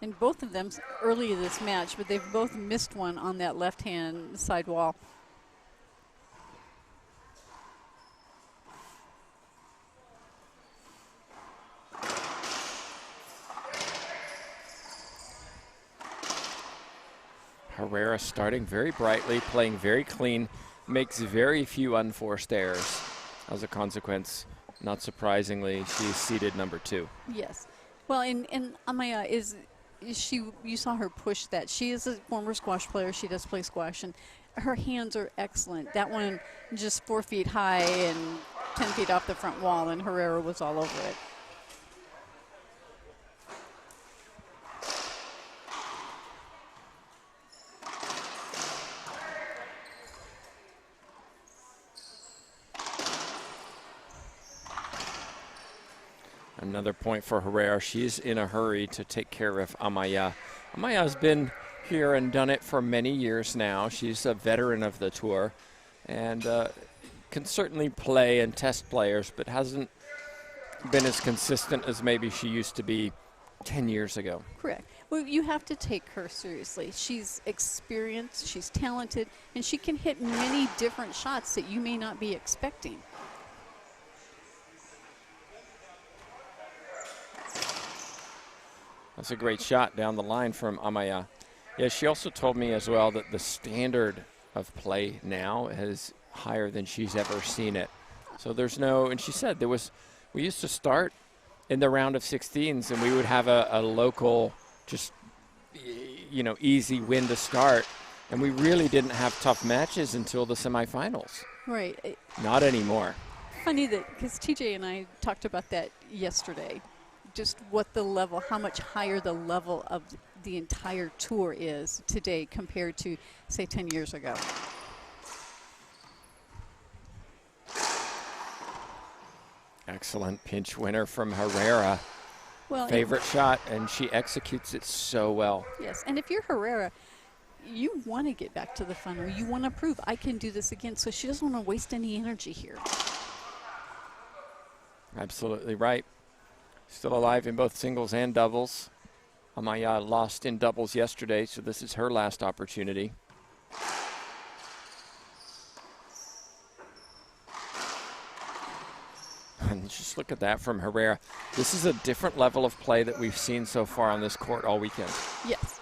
and both of them early in this match, but they've both missed one on that left-hand side wall. Herrera starting very brightly, playing very clean, makes very few unforced errors. As a consequence, not surprisingly, she's seeded number 2. Yes. Well, and Amaya you saw her push that. She is a former squash player. She does play squash, and her hands are excellent. That one just 4 feet high and 10 feet off the front wall, and Herrera was all over it. Another point for Herrera. She's in a hurry to take care of Amaya. Amaya's been here and done it for many years now. She's a veteran of the tour and can certainly play and test players, but hasn't been as consistent as maybe she used to be 10 years ago. Correct. Well, you have to take her seriously. She's experienced, she's talented, and she can hit many different shots that you may not be expecting. That's a great shot down the line from Amaya. Yeah, she also told me as well that the standard of play now is higher than she's ever seen it. So there's no, and she said we used to start in the round of 16s and we would have a local, just, easy win to start. And we really didn't have tough matches until the semifinals. Right. Not anymore. Funny that, because TJ and I talked about that yesterday. Just what the level, how much higher the level of the entire tour is today compared to, say, 10 years ago. Excellent pinch winner from Herrera. Well, favorite shot, and she executes it so well. Yes, and if you're Herrera, you want to get back to the final. You want to prove I can do this again, so she doesn't want to waste any energy here. Absolutely right. Still alive in both singles and doubles. Amaya lost in doubles yesterday, so this is her last opportunity. And just look at that from Herrera. This is a different level of play that we've seen so far on this court all weekend. Yes.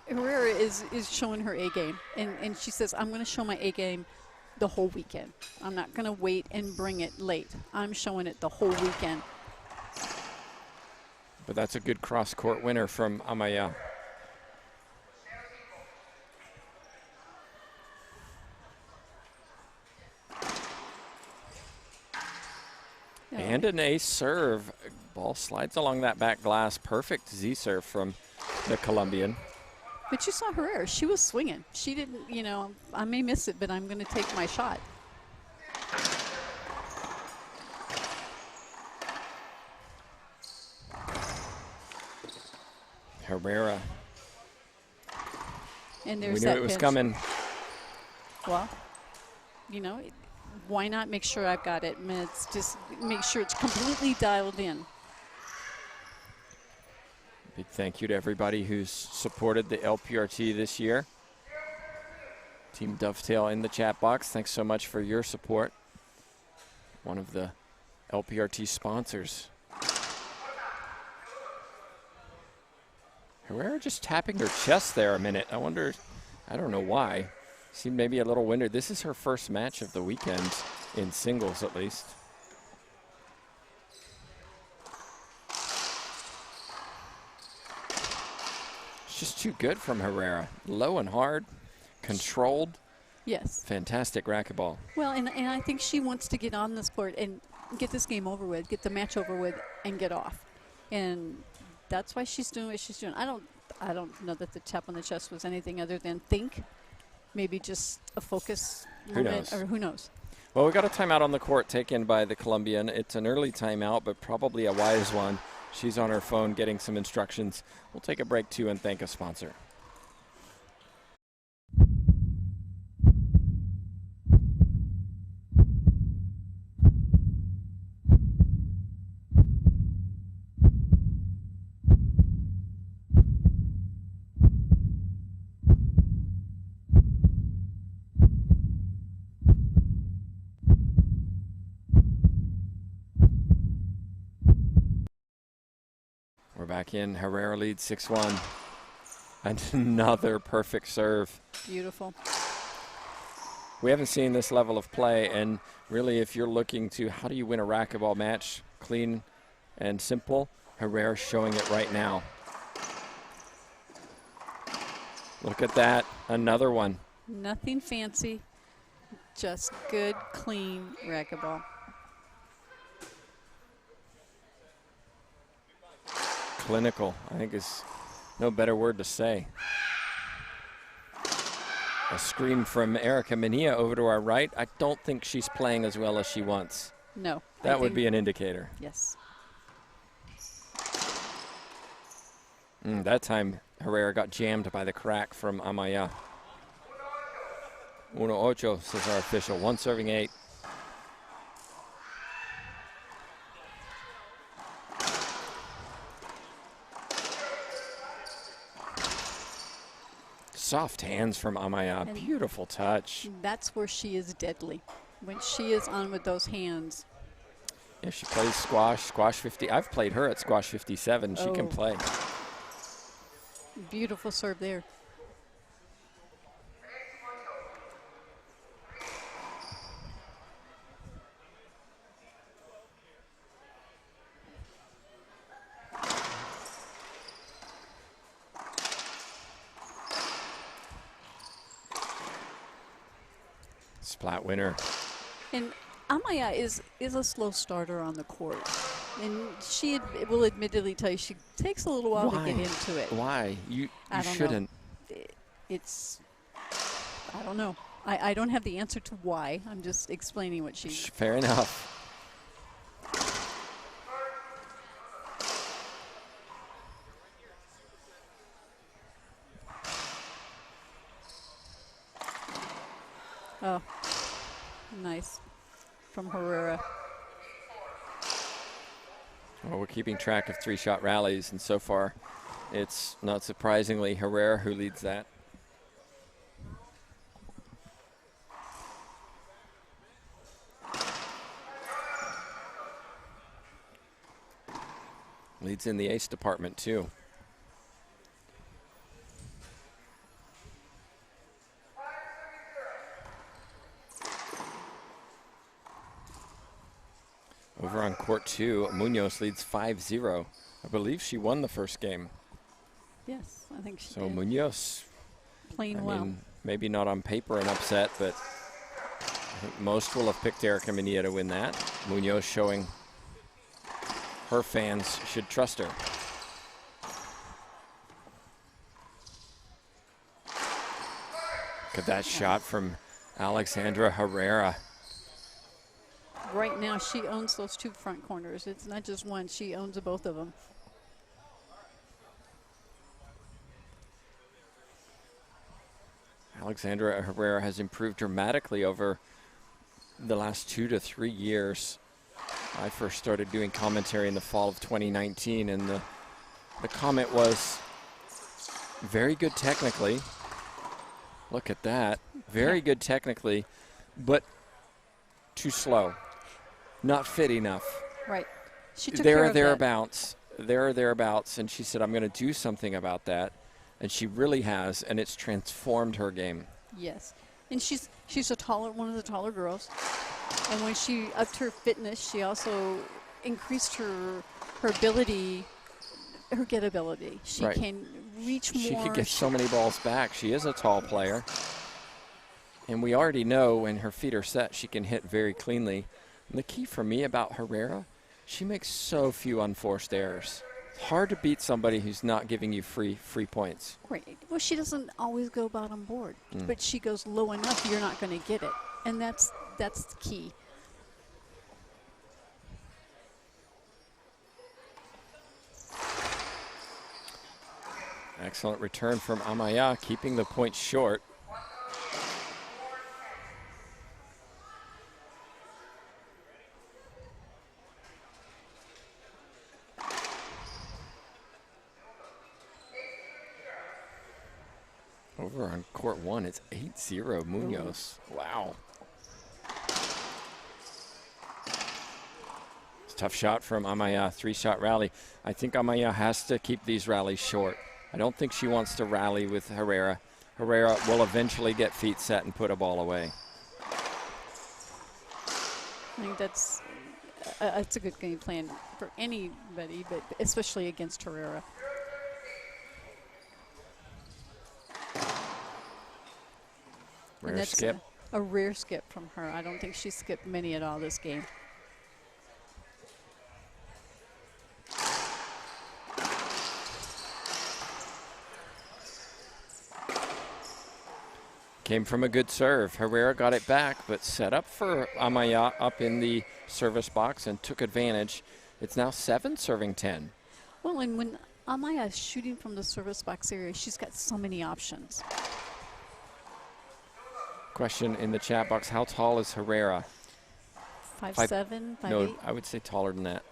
Herrera is showing her A game, and she says, I'm going to show my A game the whole weekend. I'm not going to wait and bring it late. I'm showing it the whole weekend. But that's a good cross-court winner from Amaya. Yeah. And an ace serve. Ball slides along that back glass. Perfect Z serve from the Colombian. But you saw Herrera. She was swinging. She didn't, I may miss it, but I'm going to take my shot. Herrera. And there's we knew it was coming. Well, why not make sure I've got it? It's just make sure it's completely dialed in. Big thank you to everybody who's supported the LPRT this year. Team Dovetail in the chat box, thanks so much for your support. One of the LPRT sponsors. Herrera just tapping her chest there a minute. I wonder, I don't know why. Seemed maybe a little winded. This is her first match of the weekend in singles, at least. It's just too good from Herrera. Low and hard, controlled. Yes. Fantastic racquetball. Well, and I think she wants to get on this court and get this game over with, get the match over with, and get off. And that's why she's doing what she's doing. I don't know that the tap on the chest was anything other than think. Maybe just a focus moment, or who knows. Well, we got a timeout on the court taken by the Colombian. It's an early timeout, but probably a wise one. She's on her phone getting some instructions. We'll take a break too and thank a sponsor. We're back in. Herrera leads 6-1. And another perfect serve. Beautiful. We haven't seen this level of play, and really if you're looking to how do you win a racquetball match, clean and simple, Herrera's showing it right now. Look at that, another one. Nothing fancy, just good, clean racquetball. Clinical, I think is no better word to say. A screen from Erica Mania over to our right. I don't think she's playing as well as she wants. No. That would be an indicator. Yes. That time, Herrera got jammed by the crack from Amaya. 1-8, says our official. 1 serving 8. Soft hands from Amaya. And beautiful touch. That's where she is deadly. When she is on with those hands. Yeah, she plays squash, squash 50. I've played her at squash 57. She can play. Beautiful serve there. Splat winner. And Amaya is a slow starter on the court. And she will admittedly tell you she takes a little while to get into it. Why? You shouldn't. It's, I don't know. I don't have the answer to why. I'm just explaining what she. Fair enough. Oh, nice from Herrera. Well, we're keeping track of 3-shot rallies, and so far it's not surprisingly Herrera who leads that. Leads in the ace department too. Over on court 2, Munoz leads 5-0. I believe she won the first game. Yes, I think she So did. Munoz, Playing I well. mean, maybe not on paper an upset, but I think most will have picked Erica Mania to win that. Munoz showing her fans should trust her. Look at that shot from Alexandra Herrera. Right now, she owns those 2 front corners. It's not just one. She owns both of them. Alexandra Herrera has improved dramatically over the last 2 to 3 years. I first started doing commentary in the fall of 2019, and the comment was very good technically. Look at that. Very good technically, but too slow. Not fit enough. Right. She took There care or of that. thereabouts. There or thereabouts. And she said, I'm going to do something about that. And she really has, and it's transformed her game. Yes. And she's one of the taller girls. And when she upped her fitness, she also increased her ability, her get ability. She Right. can reach more. She could get so many balls back. She is a tall player. And we already know when her feet are set, she can hit very cleanly. And the key for me about Herrera, she makes so few unforced errors. It's hard to beat somebody who's not giving you free points. Right. Well, she doesn't always go bottom board, but she goes low enough you're not going to get it. And that's the key. Excellent return from Amaya, keeping the points short. Over on court 1, it's 8-0 Munoz. Wow. Tough shot from Amaya, 3-shot rally. I think Amaya has to keep these rallies short. I don't think she wants to rally with Herrera. Herrera will eventually get feet set and put a ball away. I think that's a good game plan for anybody, but especially against Herrera. Rare skip. A rare skip from her. I don't think she skipped many at all this game. Came from a good serve. Herrera got it back, but set up for Amaya up in the service box and took advantage. It's now 7 serving 10. Well, and when Amaya is shooting from the service box area, she's got so many options. Question in the chat box, how tall is Herrera? 5'7", 5'8"? No, I would say taller than that.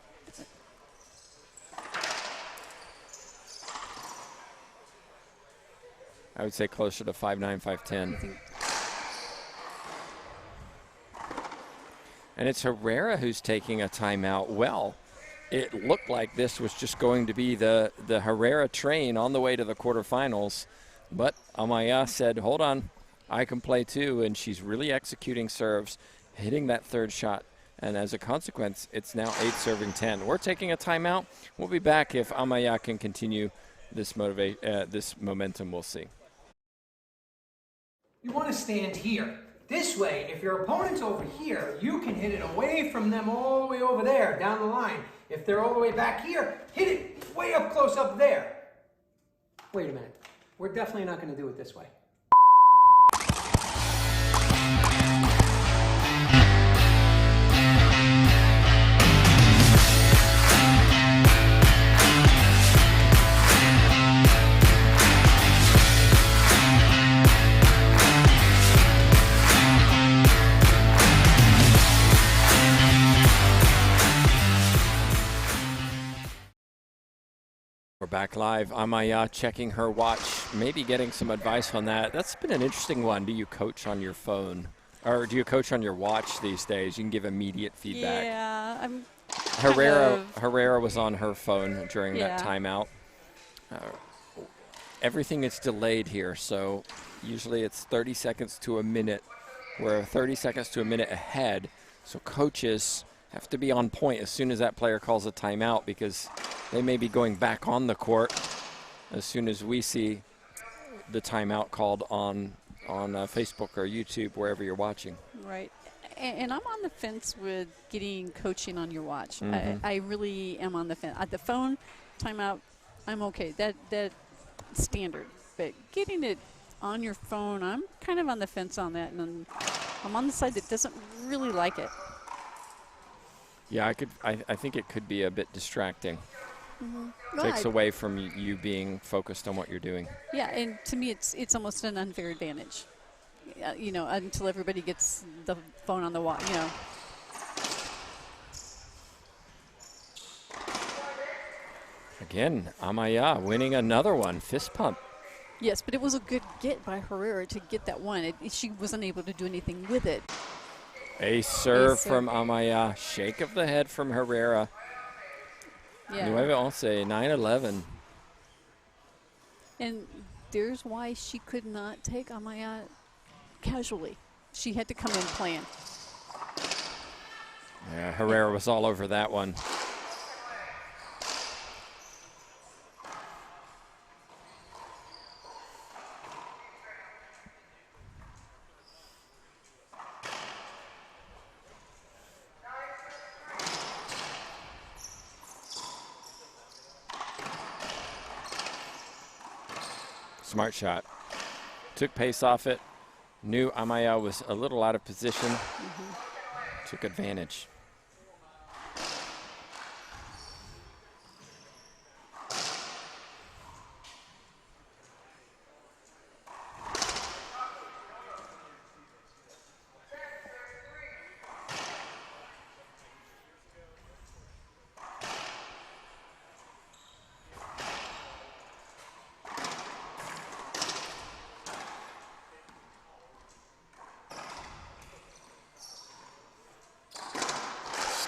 I would say closer to 5'9", 5'10". And it's Herrera who's taking a timeout. Well, it looked like this was just going to be the Herrera train on the way to the quarterfinals. But Amaya said, hold on, I can play too. And she's really executing serves, hitting that 3rd shot. And as a consequence, it's now 8 serving 10. We're taking a timeout. We'll be back if Amaya can continue this momentum. We'll see. You want to stand here. This way, if your opponent's over here, you can hit it away from them all the way over there, down the line. If they're all the way back here, hit it way up close up there. Wait a minute. We're definitely not going to do it this way. We're back live. Amaya checking her watch, maybe getting some advice on that. That's been an interesting one. Do you coach on your phone? Or do you coach on your watch these days? You can give immediate feedback. Yeah, I'm Herrera was on her phone during that timeout. Everything is delayed here, so usually it's 30 seconds to a minute. We're 30 seconds to a minute ahead, so coaches have to be on point as soon as that player calls a timeout because they may be going back on the court as soon as we see the timeout called on Facebook or YouTube, wherever you're watching. Right. And I'm on the fence with getting coaching on your watch. Mm-hmm. I really am on the fence. At the phone, timeout, I'm okay. That standard. But getting it on your phone, I'm kind of on the fence on that. And I'm on the side that doesn't really like it. Yeah, I think it could be a bit distracting. Mm-hmm. Takes away from you being focused on what you're doing. Yeah, and to me, it's almost an unfair advantage. You know, until everybody gets the phone on the wall. You know. Again, Amaya winning another one, fist pump. Yes, but it was a good get by Herrera to get that one. She wasn't able to do anything with it. A serve from Amaya, shake of the head from Herrera. Yeah. 9-11. 9-11. And there's why she could not take Amaya casually. She had to come in playing. Yeah, Herrera was all over that one. Smart shot. Took pace off it. Knew Amaya was a little out of position. Mm-hmm. Took advantage.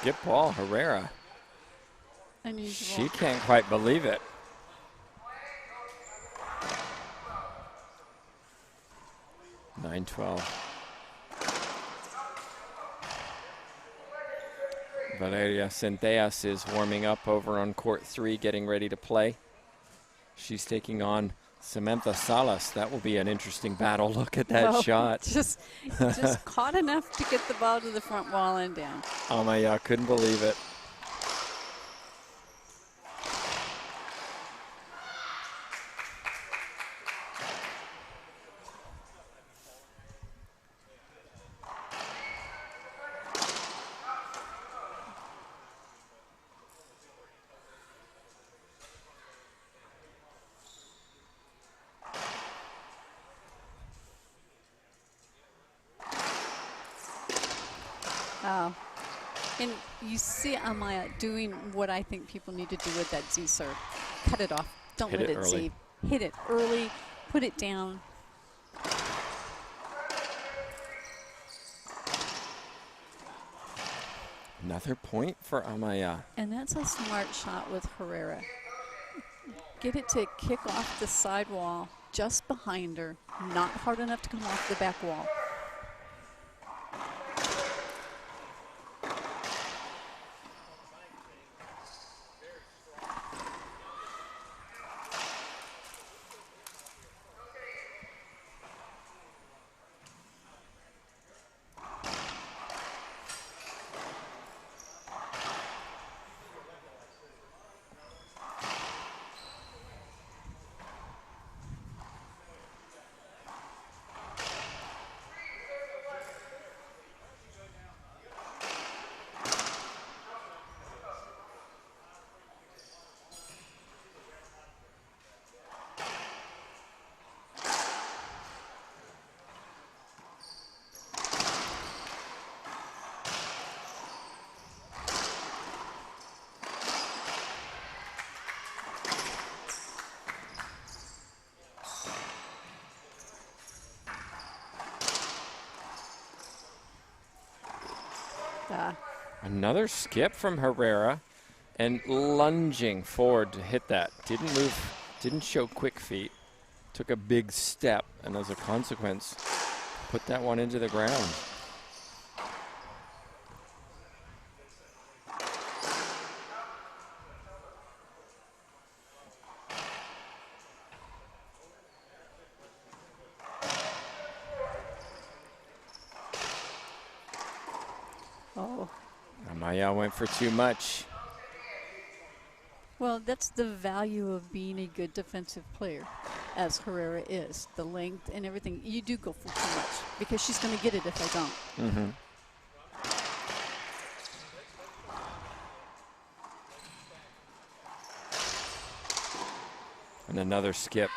Skip ball, Herrera. unusual. She can't quite believe it. (9-12). Valeria Centellas is warming up over on court 3, getting ready to play. She's taking on Samantha Salas. That will be an interesting battle. Look at that shot. Just caught enough to get the ball to the front wall and down. Amaya couldn't believe it. And you see Amaya doing what I think people need to do with that Z serve. Cut it off. Don't let it Z. Hit it early. Put it down. Another point for Amaya. And that's a smart shot with Herrera. Get it to kick off the side wall just behind her. Not hard enough to come off the back wall. Another skip from Herrera and lunging forward to hit that. Didn't move, didn't show quick feet. Took a big step and as a consequence, put that one into the ground. Amaya went for too much. Well, that's the value of being a good defensive player, as Herrera is. The length and everything. You do go for too much because she's going to get it if I don't. Mm-hmm. And another skip.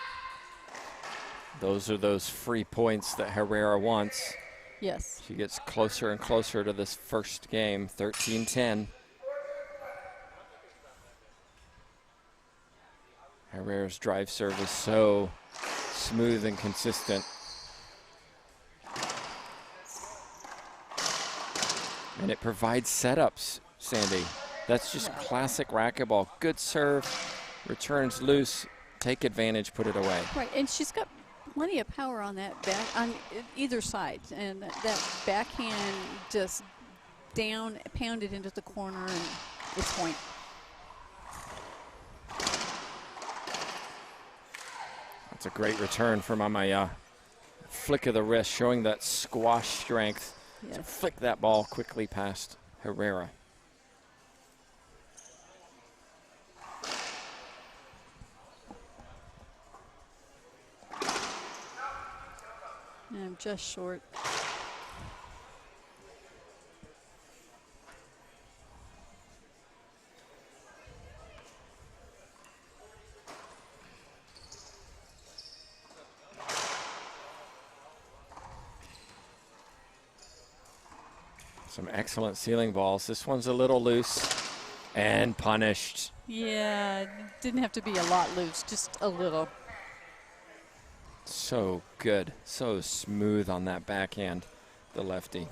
Those are those free points that Herrera wants. Yes. She gets closer and closer to this first game, 13-10. Herrera's drive serve is so smooth and consistent. And it provides setups, Sandy. That's just classic racquetball. Good serve, returns loose, take advantage, put it away. Right, and she's got plenty of power on that back, on either side, and that backhand just down, pounded into the corner, and it's point. That's a great return from Amaya. Flick of the wrist, showing that squash strength to flick that ball quickly past Herrera. I'm just short. Some excellent ceiling balls. This one's a little loose and punished. Yeah, didn't have to be a lot loose, just a little. So good, so smooth on that backhand, the lefty.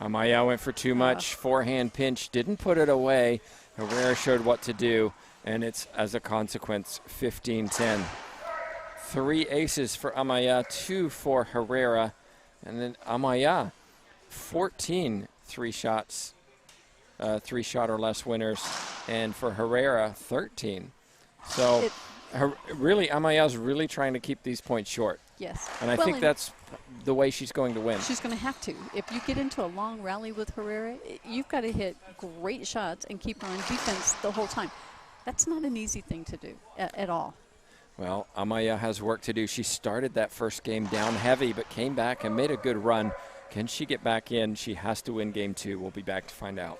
Amaya went for too much. Forehand pinch, didn't put it away. Herrera showed what to do, and it's, as a consequence, 15-10. 3 aces for Amaya, 2 for Herrera, and then Amaya, 14 3-shot or less winners, and for Herrera, 13. So really, Amaya's really trying to keep these points short. Yes. And I think that's the way she's going to win. She's going to have to. If you get into a long rally with Herrera, you've got to hit great shots and keep her on defense the whole time. That's not an easy thing to do at all. Well, Amaya has work to do. She started that first game down heavy, but came back and made a good run. Can she get back in? She has to win game 2. We'll be back to find out.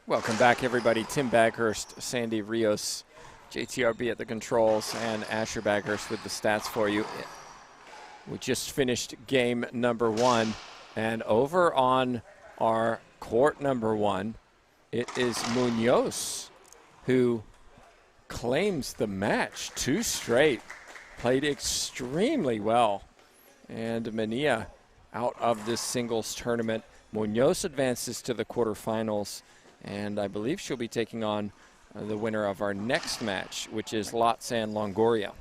Welcome back, everybody. Tim Baghurst, Sandy Rios, JTRB at the controls, and Asher Baghurst with the stats for you. We just finished game number 1, and over on our court number 1, it is Munoz who claims the match. 2 straight. Played extremely well. And Mania out of this singles tournament. Munoz advances to the quarterfinals. And I believe she'll be taking on the winner of our next match, which is Lotzan Longoria.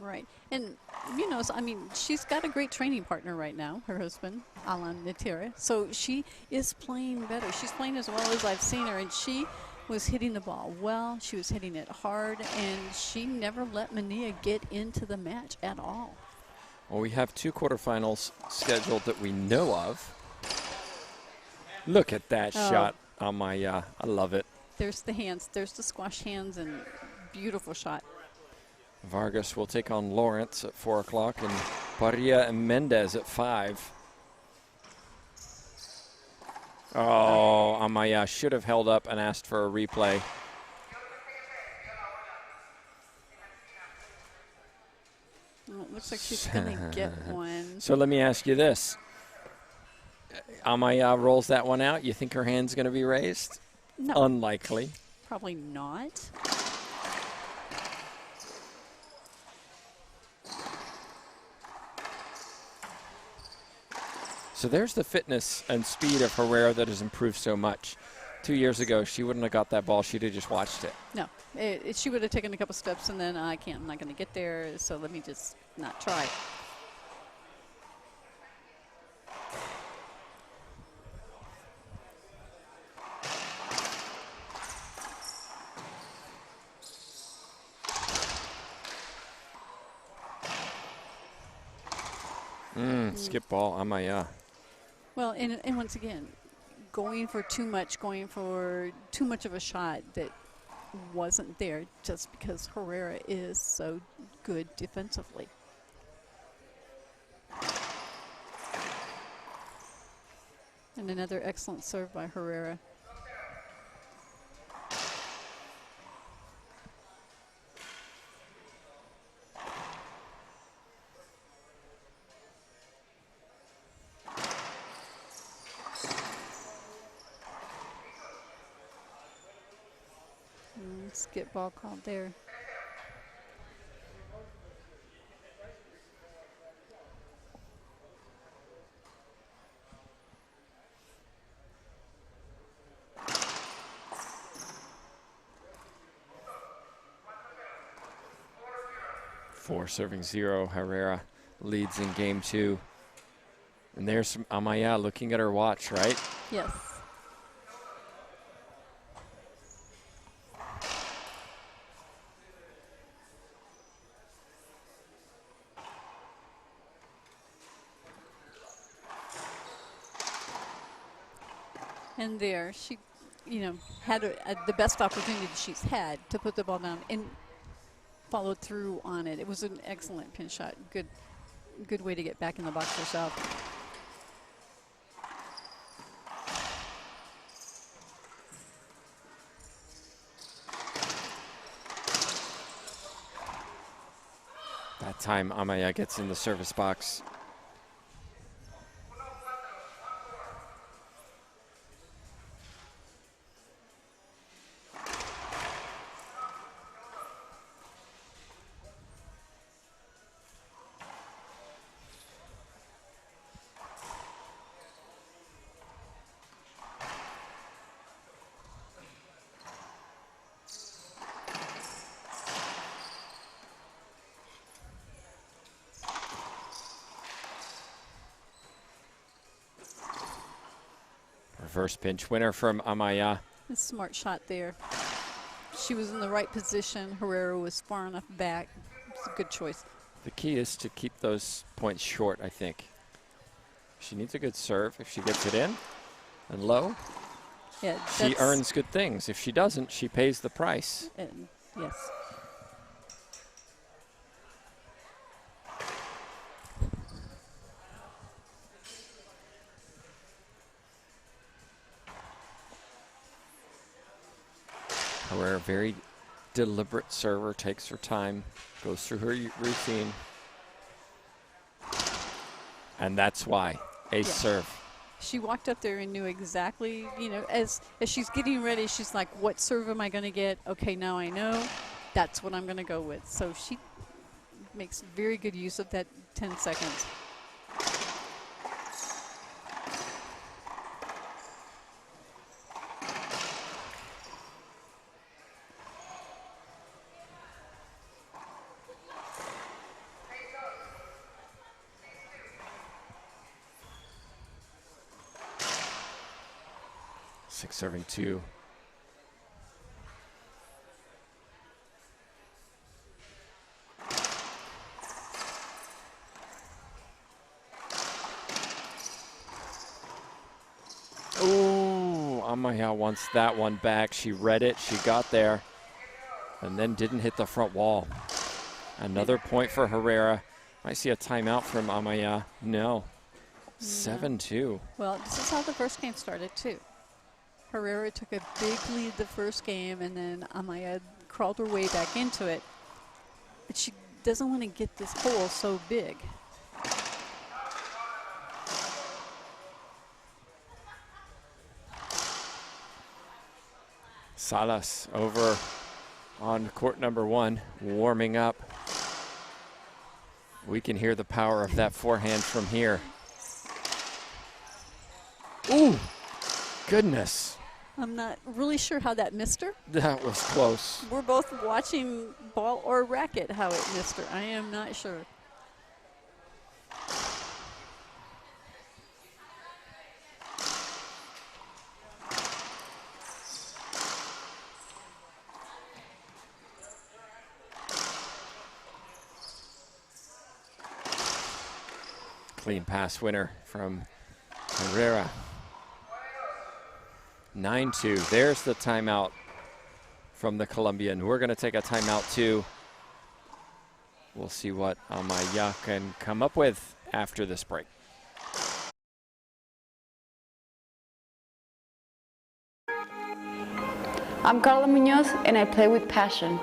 Right. And, you know, I mean, she's got a great training partner right now, her husband, Alan Natira. So she is playing better. She's playing as well as I've seen her. And she was hitting the ball well. She was hitting it hard. And she never let Mania get into the match at all. Well, we have 2 quarterfinals scheduled that we know of. Look at that shot. Amaya, I love it. There's the hands. There's the squash hands, and beautiful shot. Vargas will take on Lawrence at 4 o'clock, and Parilla and Mendez at 5. Oh, Amaya should have held up and asked for a replay. Oh, it looks like she's going to get one. So let me ask you this. Amaya rolls that one out. You think her hand's going to be raised? No. Unlikely. Probably not. So there's the fitness and speed of Herrera that has improved so much. 2 years ago, she wouldn't have got that ball. She'd have just watched it. No. She would have taken a couple steps, and then I'm not going to get there, so let me just not try. Skip ball, Amaya. Well, and once again, going for too much of a shot that wasn't there just because Herrera is so good defensively. And another excellent serve by Herrera. Skip ball called there. Four serving 0. Herrera leads in game 2. And there's Amaya looking at her watch, right? Yes. And there, she, had the best opportunity she's had to put the ball down and followed through on it. It was an excellent pin shot. Good way to get back in the box herself. That time Amaya gets in the service box. Reverse pinch winner from Amaya. A smart shot there. She was in the right position. Herrera was far enough back. It's a good choice. The key is to keep those points short, I think. She needs a good serve. If she gets it in and low, Yeah, she earns good things. If she doesn't, she pays the price. Yes. Herrera, very deliberate server, takes her time, goes through her routine. And that's why. Ace serve. She walked up there and knew exactly, as she's getting ready, she's like, what serve am I going to get? Okay, now I know. That's what I'm going to go with. So she makes very good use of that 10 seconds. Six serving 2. Ooh, Amaya wants that one back. She read it, she got there, and then didn't hit the front wall. Another point for Herrera. Might see a timeout from Amaya. No. 7-2. Well, this is how the first game started, too. Herrera took a big lead the first game, and then Amaya crawled her way back into it. But she doesn't want to get this hole so big. Salas over on court number 1, warming up. We can hear the power of that forehand from here. Ooh, goodness. I'm not really sure how that missed her. That was close. We're both watching ball or racket how it missed her. I am not sure. Clean pass winner from Herrera. 9-2. There's the timeout from the Colombian. We're going to take a timeout too. We'll see what Amaya can come up with after this break. I'm Carla Munoz and I play with passion.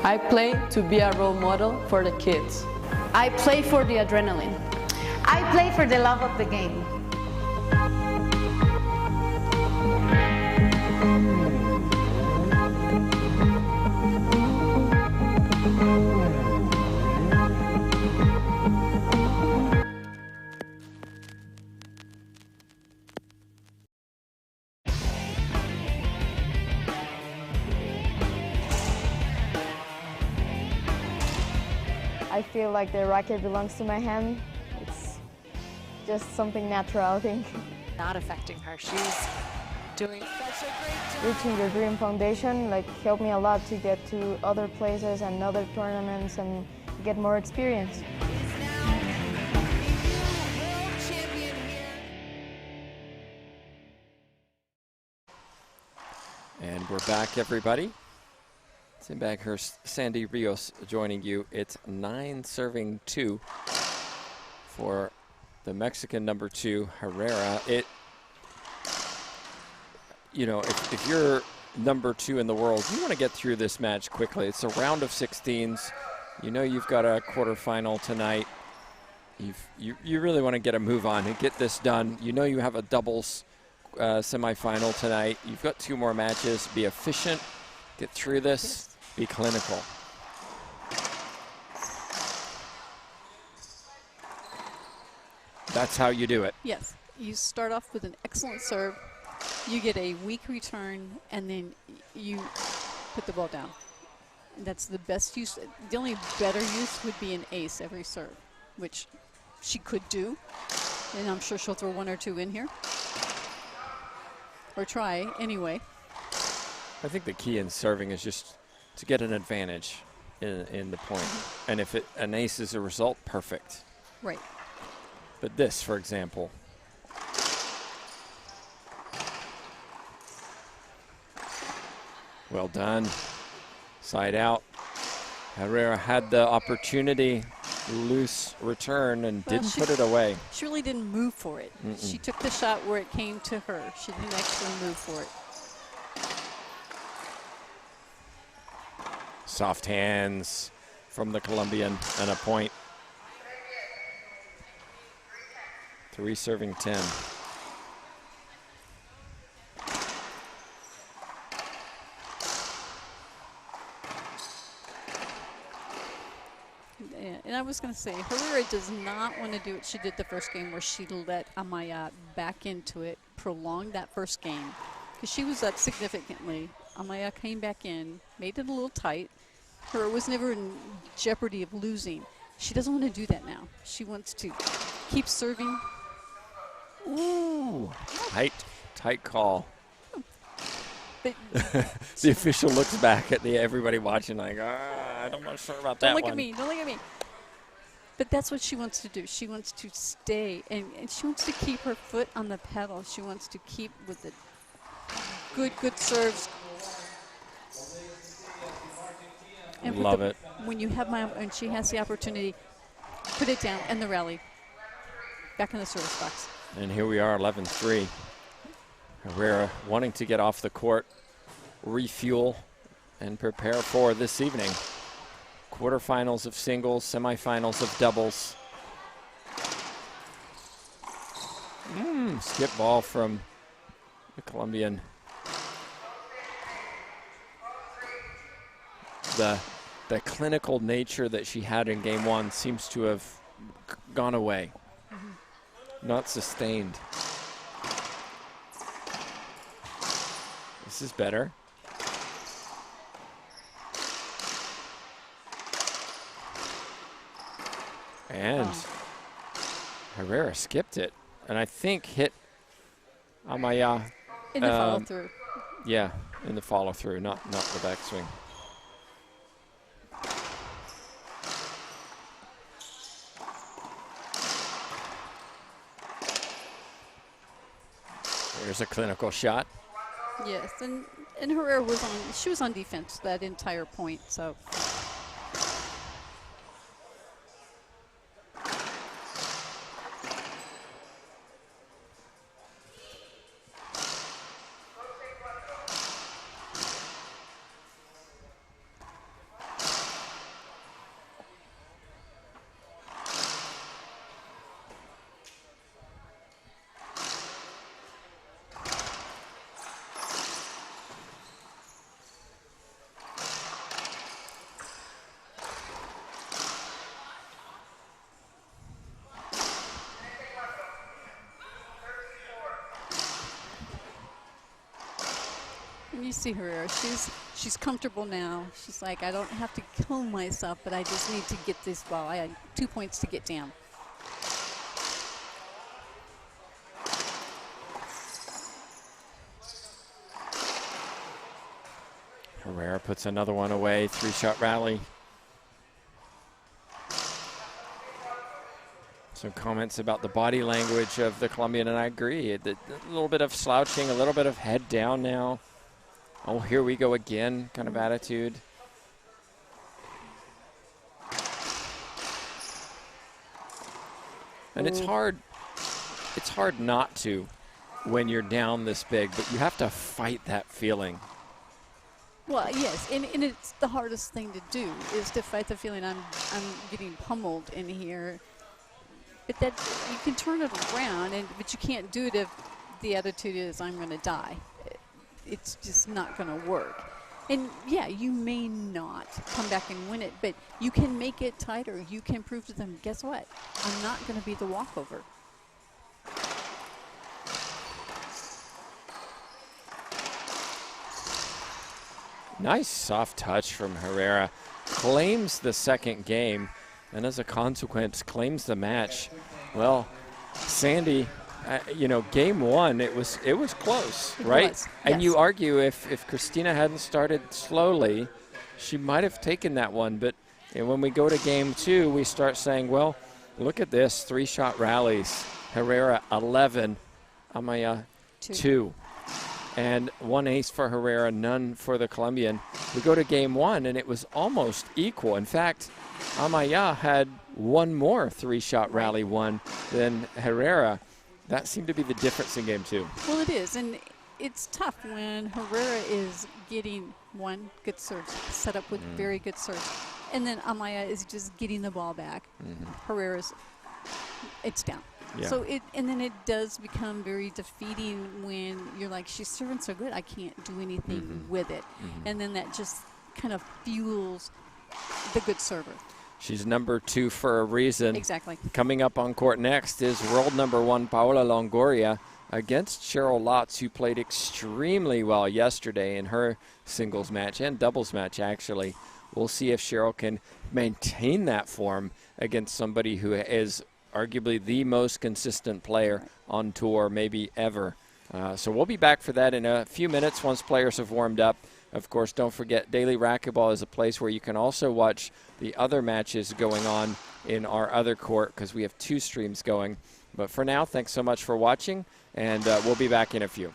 I play to be a role model for the kids. I play for the adrenaline. I play for the love of the game. I feel like the racket belongs to my hand. It's just something natural, I think. Not affecting her. She's doing such a great job. Reaching the Dream Foundation helped me a lot to get to other places and other tournaments and get more experience. And we're back, everybody. Tim Baghurst, Sandy Rios joining you. It's 9-2 for the Mexican number 2, Herrera. You know, if you're number 2 in the world, you want to get through this match quickly. It's a round of 16s. You know you've got a quarterfinal tonight. You really want to get a move on and get this done. You know you have a doubles semifinal tonight. You've got 2 more matches. Be efficient. Get through this. Be clinical. That's how you do it. Yes. You start off with an excellent serve. You get a weak return, and then you put the ball down. That's the best use. The only better use would be an ace every serve, which she could do. And I'm sure she'll throw 1 or 2 in here. Or try, anyway. I think the key in serving is just to get an advantage in the point. And if an ace is a result, perfect. Right. But this, for example. Well done. Side out. Herrera had the opportunity, loose return, and didn't put it away. She really didn't move for it. She took the shot where it came to her. She didn't actually move for it. Soft hands from the Colombian and a point. 3 serving 10. And I was going to say, Herrera does not want to do what she did the first game where she let Amaya back into it, prolong that first game. Because she was up significantly. Amaya came back in, made it a little tight. Herrera was never in jeopardy of losing. She doesn't want to do that now. She wants to keep serving. Ooh, tight call. But the official looks back at everybody watching like, I'm not sure about that one. Don't look at me. But that's what she wants to do. She wants to stay, and she wants to keep her foot on the pedal. She wants to keep with the good serves. And love it. When you have and she has the opportunity, put it down and the rally. Back in the service box. And here we are, 11-3. Herrera wanting to get off the court, refuel, and prepare for this evening. Quarterfinals of singles, semifinals of doubles. Skip ball from the Colombian. The clinical nature that she had in game 1 seems to have gone away. Not sustained. This is better. And Herrera skipped it, and I think hit Amaya. In the follow-through. Yeah, in the follow-through, not the backswing. Here's a clinical shot. Yes, and Herrera was on defense that entire point, so. You see Herrera, she's she's comfortable now. She's like, I don't have to kill myself, but I just need to get this ball. I had 2 points to get down. Herrera puts another one away, 3-shot rally. Some comments about the body language of the Colombian, and I agree. A little bit of slouching, a little bit of head down now. Oh, here we go again kind of attitude. And it's hard not to when you're down this big, but you have to fight that feeling. Well, yes, and it's the hardest thing to do is to fight the feeling I'm getting pummeled in here. But that you can turn it around, but you can't do it if the attitude is I'm going to die. It's just not going to work. And yeah, you may not come back and win it, but you can make it tighter. You can prove to them, guess what? I'm not going to be the walkover. Nice soft touch from Herrera. Claims the second game, and as a consequence, claims the match. Well, Sandy, you know, game one, it was close, right? Was, and yes. you argue if Christina hadn't started slowly, she might have taken that one. But when we go to game two, we start saying, well, look at this, 3-shot rallies. Herrera 11, Amaya 2. And 1 ace for Herrera, none for the Colombian. We go to game one, and it was almost equal. In fact, Amaya had one more 3-shot rally one than Herrera. That seemed to be the difference in game two. Well, it is, and it's tough when Herrera is getting one good serve, set up with very good serve, and then Amaya is just getting the ball back. Herrera's, it's down. Yeah. So and then it does become very defeating when you're like, she's serving so good, I can't do anything with it. And then that just kind of fuels the good server. She's number 2 for a reason. Exactly. Coming up on court next is world number 1 Paola Longoria against Cheryl Lotz, who played extremely well yesterday in her singles match and doubles match, actually. We'll see if Cheryl can maintain that form against somebody who is arguably the most consistent player on tour, maybe ever. So we'll be back for that in a few minutes once players have warmed up. Of course, don't forget, Daily Racquetball is a place where you can also watch the other matches going on in our other court, because we have 2 streams going. But for now, thanks so much for watching, and we'll be back in a few.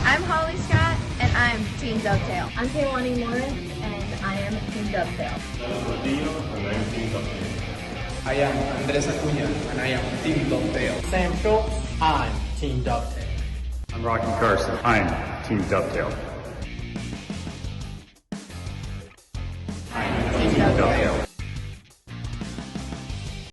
I'm Holly Scott, and I'm Team Dovetail. I'm Kaylani Morin, and I am Team Dovetail. I am Andres Acuña, and I am Team Dovetail. Sam Schultz, I'm Team Dovetail. I'm Rocky Carson, I'm Team Dovetail. I'm Team Dovetail.